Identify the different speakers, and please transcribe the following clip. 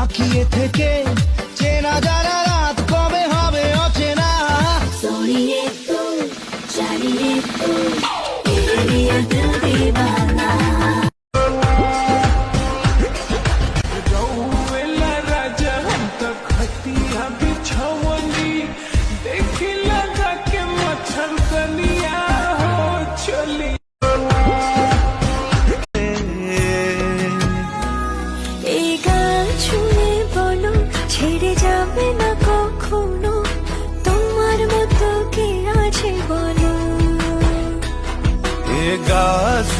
Speaker 1: তাকিয়ে থেকে চেনা জানা রাত কবে হবে অচেনা।
Speaker 2: सोनिए तो जानिए तो तेरे लिए दिल दीवाना। এই গান শুনে বলো ছেড়ে যাবে না কখনো, তোমার মতো কে আছে বলো।
Speaker 1: এ গাছ